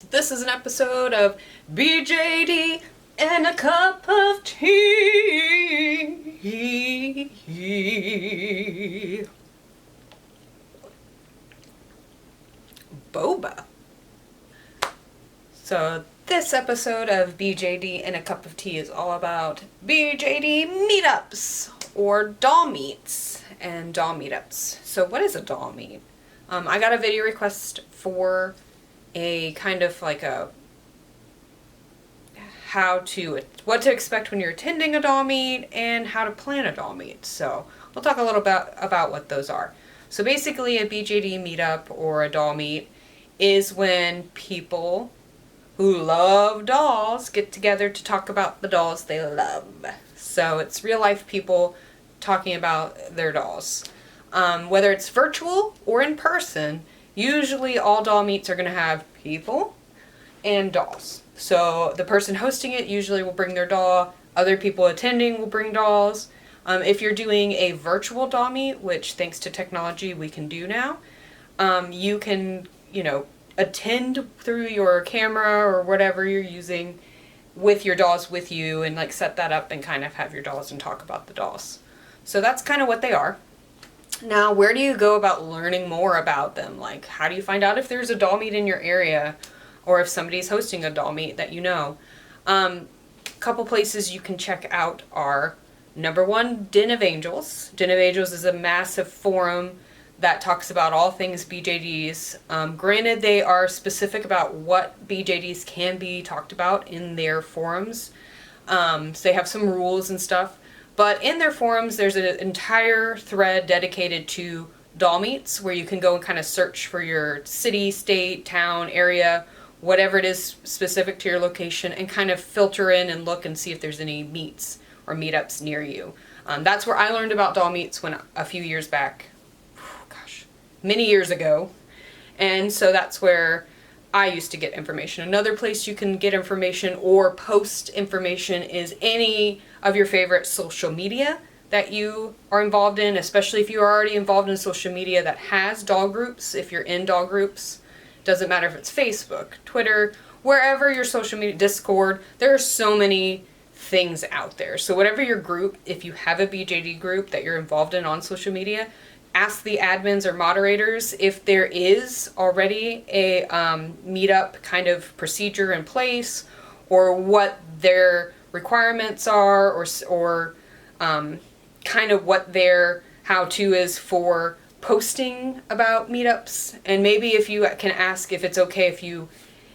This is an episode of BJD and a cup of tea. Boba. So this episode of BJD and a cup of tea is all about BJD meetups or doll meets and doll meetups. So what is a doll meet? I got a video request for a kind of like a what to expect when you're attending a doll meet and how to plan a doll meet. So we'll talk a little about what those are. So basically a BJD meetup or a doll meet is when people who love dolls get together to talk about the dolls they love. So it's real life people talking about their dolls. Whether it's virtual or in person, usually all doll meets are going to have people and dolls. So the person hosting it usually will bring their doll. Other people attending will bring dolls. If you're doing a virtual doll meet, which thanks to technology we can do now, you can, attend through your camera or whatever you're using with your dolls with you and like set that up and kind of have your dolls and talk about the dolls. So that's kind of what they are. Now, where do you go about learning more about them? Like, how do you find out if there's a doll meet in your area or if somebody's hosting a doll meet that you know? Couple places you can check out are, number one, Den of Angels. Den of Angels is a massive forum that talks about all things BJDs. Granted, they are specific about what BJDs can be talked about in their forums. So they have some rules and stuff. But in their forums, there's an entire thread dedicated to doll meets where you can go and kind of search for your city, state, town, area, whatever it is specific to your location, and kind of filter in and look and see if there's any meets or meetups near you. That's where I learned about doll meets when a few years back, many years ago. And so that's where I used to get information. Another place you can get information or post information is any of your favorite social media that you are involved in, especially if you're already involved in social media that has doll groups. If you're in doll groups, doesn't matter if it's Facebook, Twitter, wherever your social media, Discord, there are so many things out there. So whatever your group, if you have a BJD group that you're involved in on social media, ask the admins or moderators if there is already a meetup kind of procedure in place, or what their requirements are, or kind of what their how-to is for posting about meetups. And maybe if you can ask if it's okay if you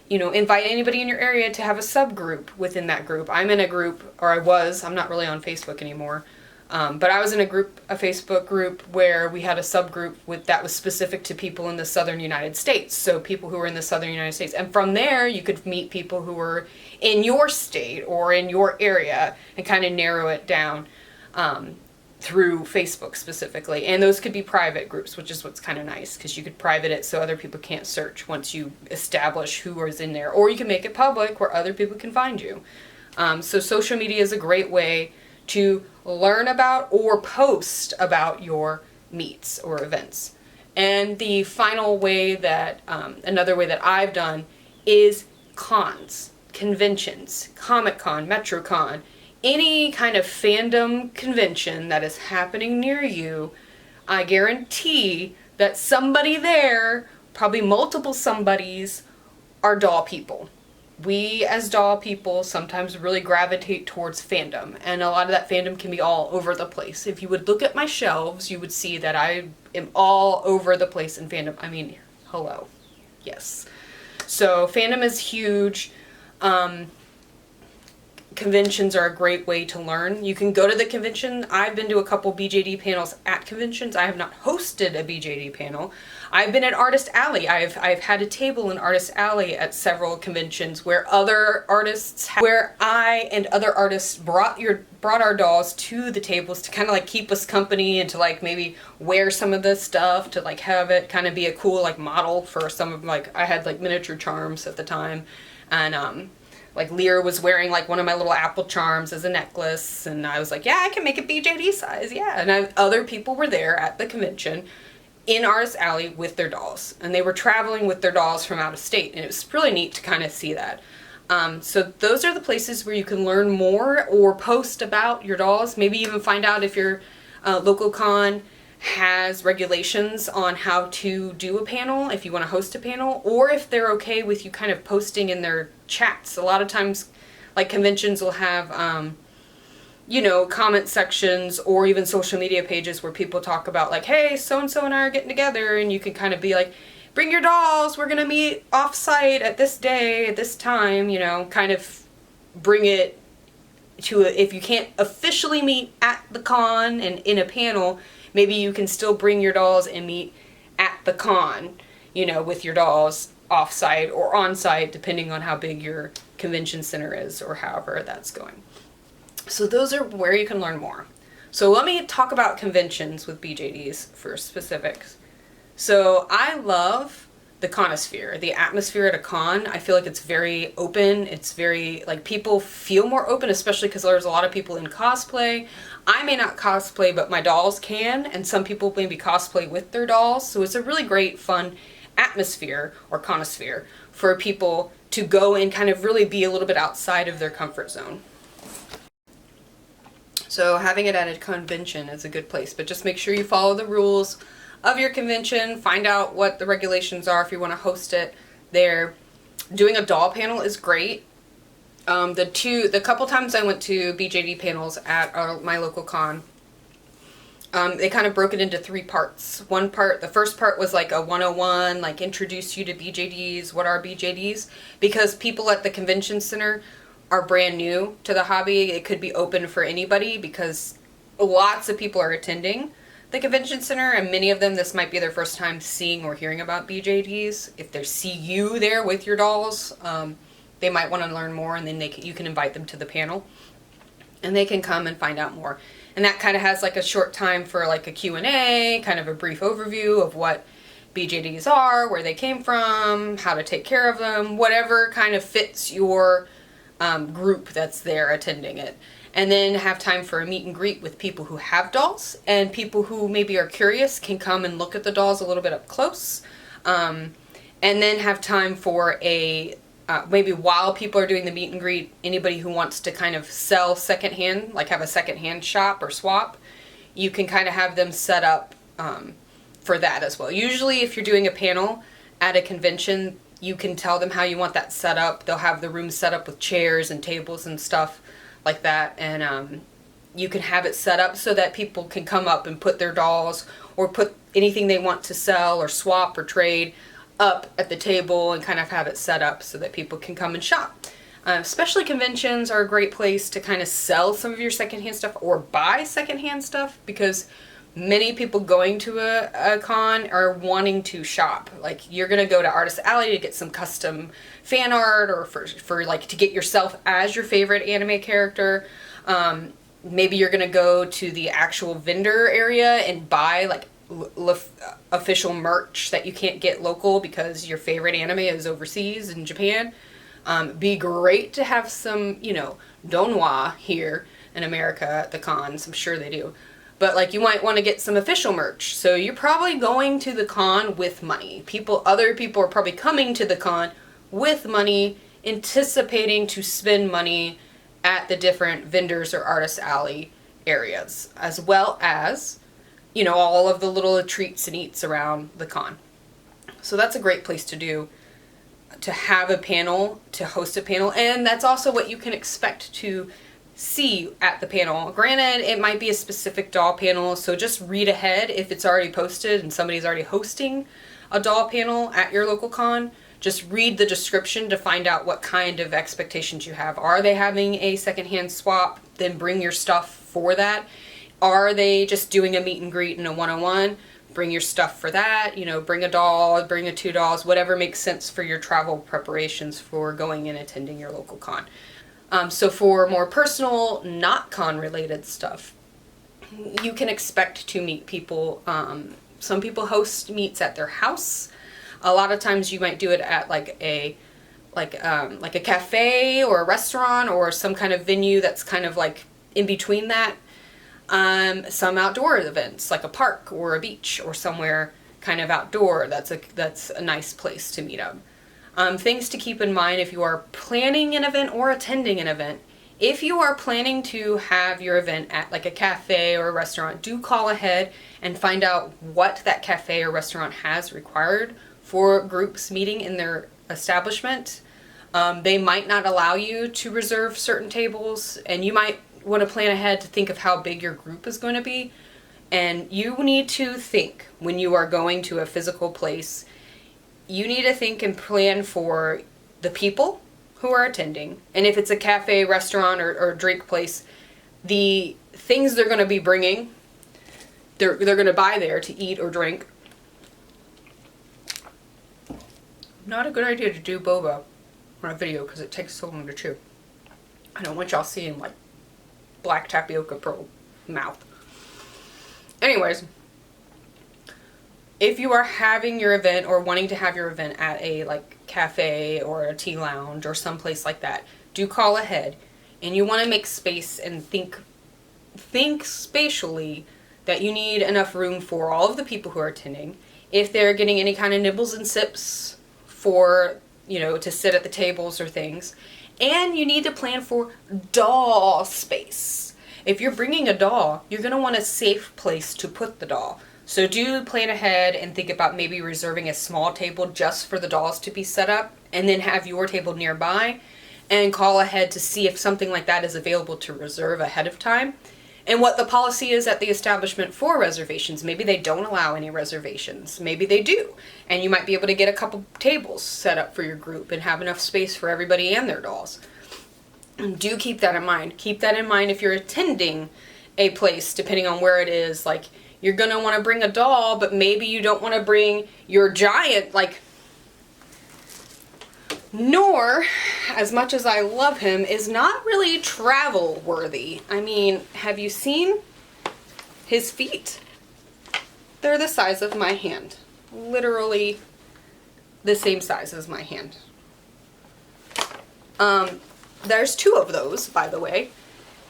invite anybody in your area to have a subgroup within that group. I'm in a group, or I was, I'm not really on Facebook anymore. But I was in a Facebook group where we had a subgroup that was specific to people in the southern United States. So people who were in the southern United States. And from there, you could meet people who were in your state or in your area and kind of narrow it down through Facebook specifically. And those could be private groups, which is what's kind of nice, because you could private it so other people can't search once you establish who is in there. Or you can make it public where other people can find you. So social media is a great way to learn about or post about your meets or events. And the final way that, another way that I've done is cons, conventions, Comic-Con, MetroCon, any kind of fandom convention that is happening near you. I guarantee that somebody there, probably multiple somebodies, are doll people. We as doll people sometimes really gravitate towards fandom, and a lot of that fandom can be all over the place. If you would look at my shelves, you would see that I am all over the place in fandom. I mean, hello. Yes. So fandom is huge. Conventions are a great way to learn. You can go to the convention. I've been to a couple BJD panels at conventions. I have not hosted a BJD panel. I've been at Artist Alley. I've had a table in Artist Alley at several conventions where I and other artists brought our dolls to the tables to kind of like keep us company and to like maybe wear some of the stuff, to like have it kind of be a cool like model for some of, like, I had like miniature charms at the time, and like Lear was wearing like one of my little apple charms as a necklace, and I was like, yeah, I can make it BJD size, yeah. And other people were there at the convention in Artist Alley with their dolls, and they were traveling with their dolls from out of state, and it was really neat to kind of see that. So those are the places where you can learn more or post about your dolls, maybe even find out if your local con has regulations on how to do a panel, if you want to host a panel, or if they're okay with you kind of posting in their chats. A lot of times, like, conventions will have comment sections or even social media pages where people talk about, like, hey, so-and-so and I are getting together, and you can kind of be like, bring your dolls, we're going to meet off-site at this day, at this time, kind of bring it to if you can't officially meet at the con and in a panel, maybe you can still bring your dolls and meet at the con, with your dolls off-site or on-site, depending on how big your convention center is or however that's going. So those are where you can learn more. So let me talk about conventions with BJDs for specifics. So I love the conosphere, the atmosphere at a con. I feel like it's very open. It's very, like, people feel more open, especially because there's a lot of people in cosplay. I may not cosplay, but my dolls can, and some people maybe cosplay with their dolls. So it's a really great, fun atmosphere or conosphere for people to go and kind of really be a little bit outside of their comfort zone. So having it at a convention is a good place, but just make sure you follow the rules of your convention, find out what the regulations are if you want to host it there. Doing a doll panel is great. The couple times I went to BJD panels at my local con, they kind of broke it into 3 parts. The first part was like a 101, like introduce you to BJDs, what are BJDs, because people at the convention center are brand new to the hobby. It could be open for anybody because lots of people are attending the convention center, and many of them, this might be their first time seeing or hearing about BJDs. If they see you there with your dolls, they might want to learn more, and then you can invite them to the panel, and they can come and find out more. And that kind of has like a short time for like a Q&A, kind of a brief overview of what BJDs are, where they came from, how to take care of them, whatever kind of fits your group that's there attending it. And then have time for a meet and greet with people who have dolls, and people who maybe are curious can come and look at the dolls a little bit up close. And then have time for maybe while people are doing the meet and greet, anybody who wants to kind of sell secondhand, like have a secondhand shop or swap, you can kind of have them set up for that as well. Usually if you're doing a panel at a convention, you can tell them how you want that set up. They'll have the room set up with chairs and tables and stuff like that, and you can have it set up so that people can come up and put their dolls or put anything they want to sell or swap or trade up at the table, and kind of have it set up so that people can come and shop. Especially conventions are a great place to kind of sell some of your secondhand stuff or buy secondhand stuff, because many people going to a con are wanting to shop. Like, you're gonna go to Artist Alley to get some custom fan art, or for like to get yourself as your favorite anime character. Maybe you're gonna go to the actual vendor area and buy like official merch that you can't get local because your favorite anime is overseas in Japan. Be great to have some, donwa here in America at the cons. I'm sure they do. But like, you might want to get some official merch. So you're probably going to the con with money. Other people are probably coming to the con with money, anticipating to spend money at the different vendors or Artist Alley areas, as well as, all of the little treats and eats around the con. So that's a great place to have a panel, to host a panel, and that's also what you can expect to see at the panel. Granted, it might be a specific doll panel, so just read ahead if it's already posted and somebody's already hosting a doll panel at your local con. Just read the description to find out what kind of expectations you have. Are they having a secondhand swap? Then bring your stuff for that. Are they just doing a meet and greet and a one-on-one? Bring your stuff for that. Bring a doll, bring 2 dolls, whatever makes sense for your travel preparations for going and attending your local con. So for more personal, not con related stuff, you can expect to meet people. Some people host meets at their house. A lot of times you might do it at like a cafe or a restaurant or some kind of venue that's kind of like in between that. Some outdoor events like a park or a beach or somewhere kind of outdoor, that's a nice place to meet up. Things to keep in mind if you are planning an event or attending an event. If you are planning to have your event at like a cafe or a restaurant, do call ahead and find out what that cafe or restaurant has required for groups meeting in their establishment. They might not allow you to reserve certain tables, and you might want to plan ahead to think of how big your group is going to be. And you need to think when you are going to a physical place, you need to think and plan for the people who are attending. And if it's a cafe, restaurant, or drink place, the things they're going to be bringing, they're going to buy there to eat or drink. Not a good idea to do boba on a video because it takes so long to chew. I don't want y'all seeing like black tapioca pearl mouth. Anyways, if you are having your event or wanting to have your event at a like cafe or a tea lounge or someplace like that, do call ahead. And you want to make space and think spatially that you need enough room for all of the people who are attending. If they're getting any kind of nibbles and sips for, you know, to sit at the tables or things. And you need to plan for doll space. If you're bringing a doll, you're going to want a safe place to put the doll. So do plan ahead and think about maybe reserving a small table just for the dolls to be set up, and then have your table nearby, and call ahead to see if something like that is available to reserve ahead of time. And what the policy is at the establishment for reservations. Maybe they don't allow any reservations. Maybe they do. And you might be able to get a couple tables set up for your group and have enough space for everybody and their dolls. Do keep that in mind. Keep that in mind if you're attending a place, depending on where it is. Like, you're going to want to bring a doll, but maybe you don't want to bring your giant, like, Nor, as much as I love him, is not really travel worthy. I mean, have you seen his feet? They're the size of my hand. Literally the same size as my hand. There's 2 of those, by the way.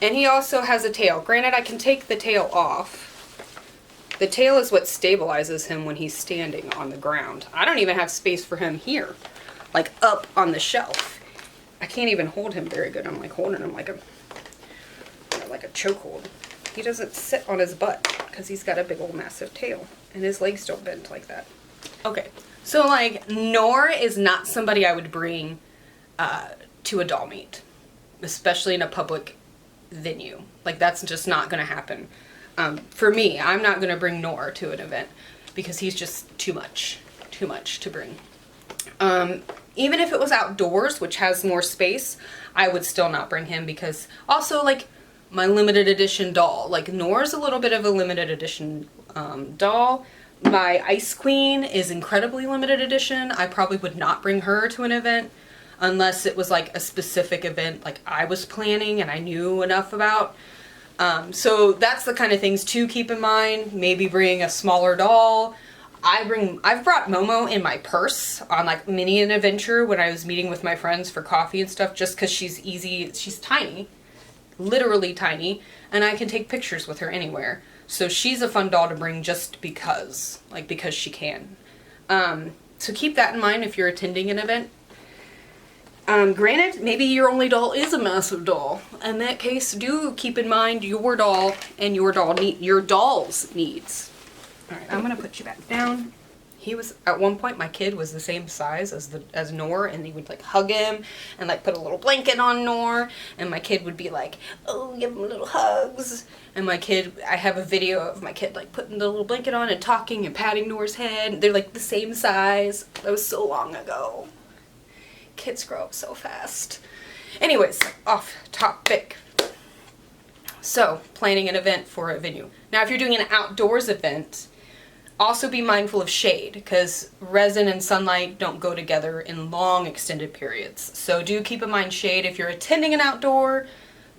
And he also has a tail. Granted, I can take the tail off. The tail is what stabilizes him when he's standing on the ground. I don't even have space for him here. Like up on the shelf. I can't even hold him very good. I'm like holding him like a chokehold. He doesn't sit on his butt because he's got a big old massive tail and his legs don't bend like that. Okay, so like Nor is not somebody I would bring to a doll meet, especially in a public venue. Like that's just not gonna happen. For me, I'm not gonna bring Nor to an event because he's just too much to bring. Even if it was outdoors, which has more space, I would still not bring him because also like my limited edition doll, like Nor's a little bit of a limited edition doll. My Ice Queen is incredibly limited edition. I probably would not bring her to an event unless it was like a specific event like I was planning and I knew enough about. So that's the kind of things to keep in mind. Maybe bring a smaller doll. I've brought Momo in my purse on like mini an adventure when I was meeting with my friends for coffee and stuff, just because she's easy. She's tiny, literally tiny, and I can take pictures with her anywhere. So she's a fun doll to bring just because she can. So keep that in mind if you're attending an event. Granted, maybe your only doll is a massive doll. In that case, do keep in mind your doll and your doll's needs. Alright, I'm gonna put you back down. He was, at one point, my kid was the same size as Nor, and he would like hug him and like put a little blanket on Nor, and my kid would be like, oh, give him little hugs. And my kid, I have a video of my kid like putting the little blanket on and talking and patting Nor's head. They're like the same size. That was so long ago. Kids grow up so fast. Anyways, off topic. So, planning an event for a venue. Now, if you're doing an outdoors event, also be mindful of shade, because resin and sunlight don't go together in long extended periods. So do keep in mind shade. If you're attending an outdoor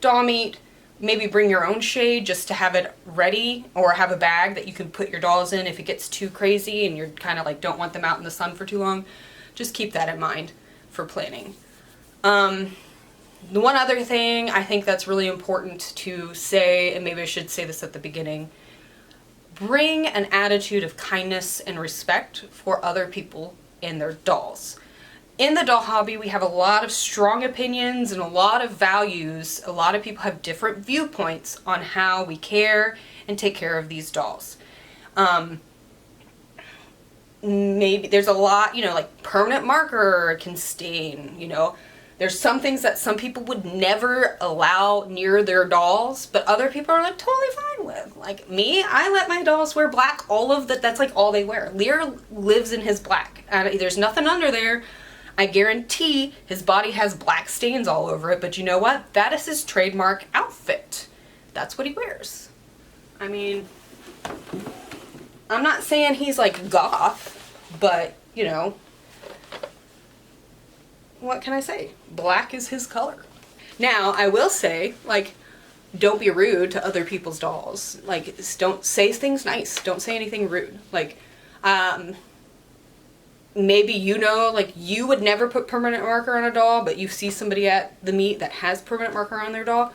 doll meet, maybe bring your own shade just to have it ready, or have a bag that you can put your dolls in if it gets too crazy and you're kind of like don't want them out in the sun for too long. Just keep that in mind for planning. The one other thing I think that's really important to say, and maybe I should say this at the beginning, bring an attitude of kindness and respect for other people and their dolls. In the doll hobby, we have a lot of strong opinions and a lot of values. A lot of people have different viewpoints on how we care and take care of these dolls. Maybe there's a lot, like permanent marker can stain, There's some things that some people would never allow near their dolls, but other people are like totally fine with. Like me, I let my dolls wear black that's like all they wear. Lear lives in his black. There's nothing under there. I guarantee his body has black stains all over it, but you know what? That is his trademark outfit. That's what he wears. I mean, I'm not saying he's like goth, but what can I say? Black is his color. Now, I will say, like, don't be rude to other people's dolls. Like, don't say things nice. Don't say anything rude. Like, maybe like, you would never put permanent marker on a doll, but you see somebody at the meet that has permanent marker on their doll.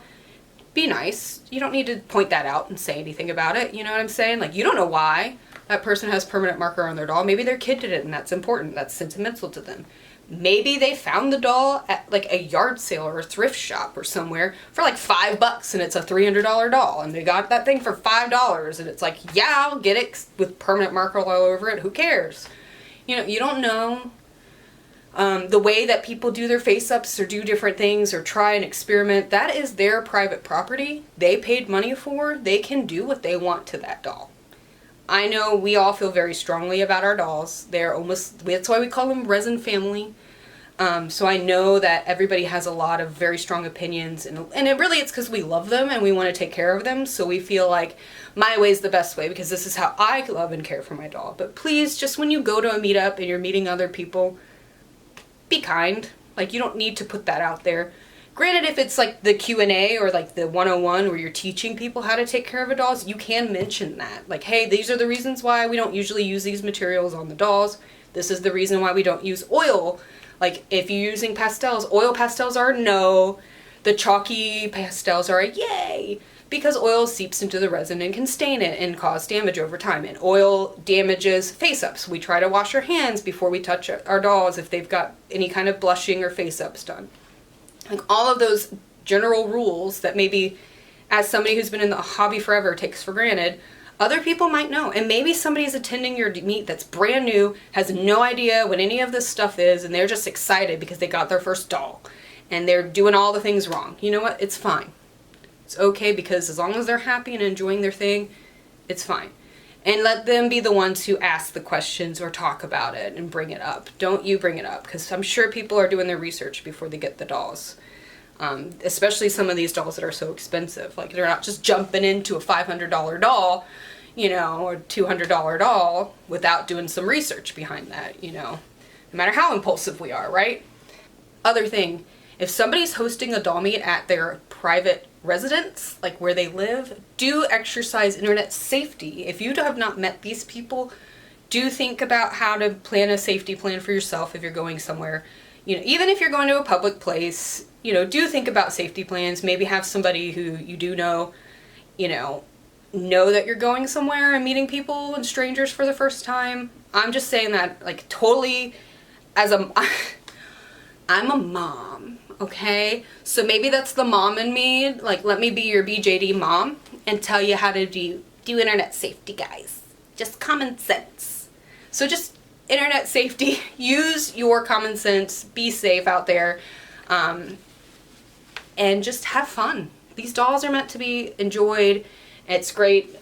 Be nice. You don't need to point that out and say anything about it. You know what I'm saying? Like, you don't know why that person has permanent marker on their doll. Maybe their kid did it and that's important. That's sentimental to them. Maybe they found the doll at like a yard sale or a thrift shop or somewhere for like $5 and it's a $300 doll and they got that thing for $5 and it's like, yeah, I'll get it with permanent marker all over it. Who cares? You don't know. The way that people do their face-ups or do different things or try and experiment, that is their private property. They paid money for. They can do what they want to that doll. I know we all feel very strongly about our dolls. That's why we call them resin family. So I know that everybody has a lot of very strong opinions and it's because we love them and we want to take care of them. So we feel like my way is the best way because this is how I love and care for my doll. But please, just when you go to a meetup and you're meeting other people, be kind. Like, you don't need to put that out there. Granted, if it's like the Q&A or like the 101 where you're teaching people how to take care of a dolls, you can mention that. Like, hey, these are the reasons why we don't usually use these materials on the dolls. This is the reason why we don't use oil. Like, if you're using pastels, oil pastels are a no. The chalky pastels are a yay. Because oil seeps into the resin and can stain it and cause damage over time. And oil damages face-ups. We try to wash our hands before we touch our dolls if they've got any kind of blushing or face-ups done. Like, all of those general rules that maybe, as somebody who's been in the hobby forever, takes for granted, other people might know. And maybe somebody's attending your meet that's brand new, has no idea what any of this stuff is, and they're just excited because they got their first doll. And they're doing all the things wrong. You know what? It's fine. It's okay, because as long as they're happy and enjoying their thing, it's fine. And let them be the ones who ask the questions or talk about it and bring it up. Don't you bring it up, because I'm sure people are doing their research before they get the dolls. Especially some of these dolls that are so expensive. Like, they're not just jumping into a $500 doll, or $200 doll without doing some research behind that, no matter how impulsive we are, right? Other thing, if somebody's hosting a doll meet at their private residence, like where they live, do exercise internet safety. If you have not met these people, do think about how to plan a safety plan for yourself if you're going somewhere. Even if you're going to a public place, do think about safety plans. Maybe have somebody who you do know that you're going somewhere and meeting people and strangers for the first time. I'm just saying that, like, totally I'm a mom. Okay, so maybe that's the mom in me. Like, let me be your BJD mom and tell you how to do internet safety, guys. Just common sense. So just internet safety. Use your common sense. Be safe out there, and just have fun. These dolls are meant to be enjoyed. It's great.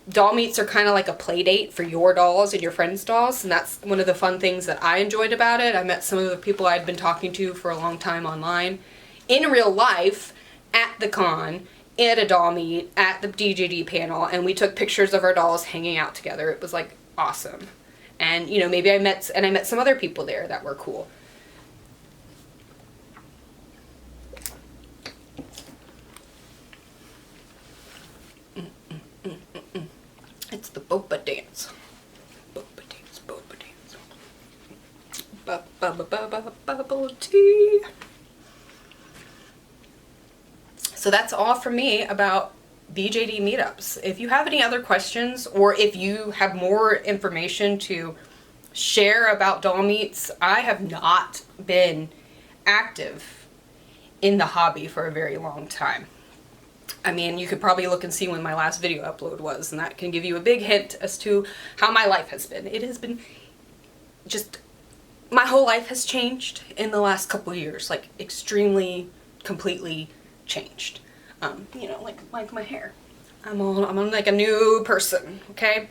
Doll meets are kind of like a play date for your dolls and your friends' dolls, and that's one of the fun things that I enjoyed about it. I met some of the people I'd been talking to for a long time online, in real life, at the con, at a doll meet, at the BJD panel, and we took pictures of our dolls hanging out together. It was like awesome. And maybe I met some other people there that were cool. It's the boba dance. Boba dance, boba dance. Bubble tea. So that's all from me about BJD meetups. If you have any other questions, or if you have more information to share about doll meets, I have not been active in the hobby for a very long time. I mean, you could probably look and see when my last video upload was, and that can give you a big hint as to how my life has been. It has been just, my whole life has changed in the last couple of years, like extremely, completely changed. You know, like my hair. I'm like a new person, okay?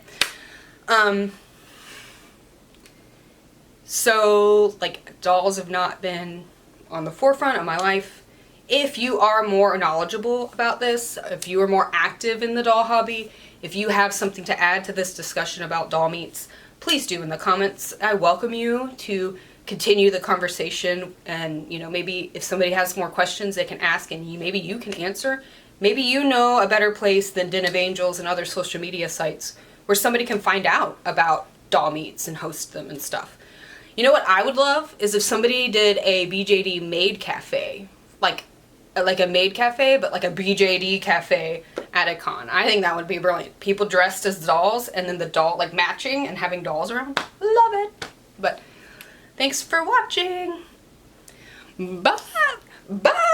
So, like, dolls have not been on the forefront of my life. If you are more knowledgeable about this, if you are more active in the doll hobby, if you have something to add to this discussion about doll meets, please do in the comments. I welcome you to continue the conversation, and you know, maybe if somebody has more questions they can ask and maybe you can answer. Maybe you know a better place than Den of Angels and other social media sites where somebody can find out about doll meets and host them and stuff. You know what I would love is if somebody did a BJD maid cafe, like a maid cafe, but like a BJD cafe at a con. I think that would be brilliant. People dressed as dolls and then the doll, like matching and having dolls around. Love it. But thanks for watching. Bye. Bye.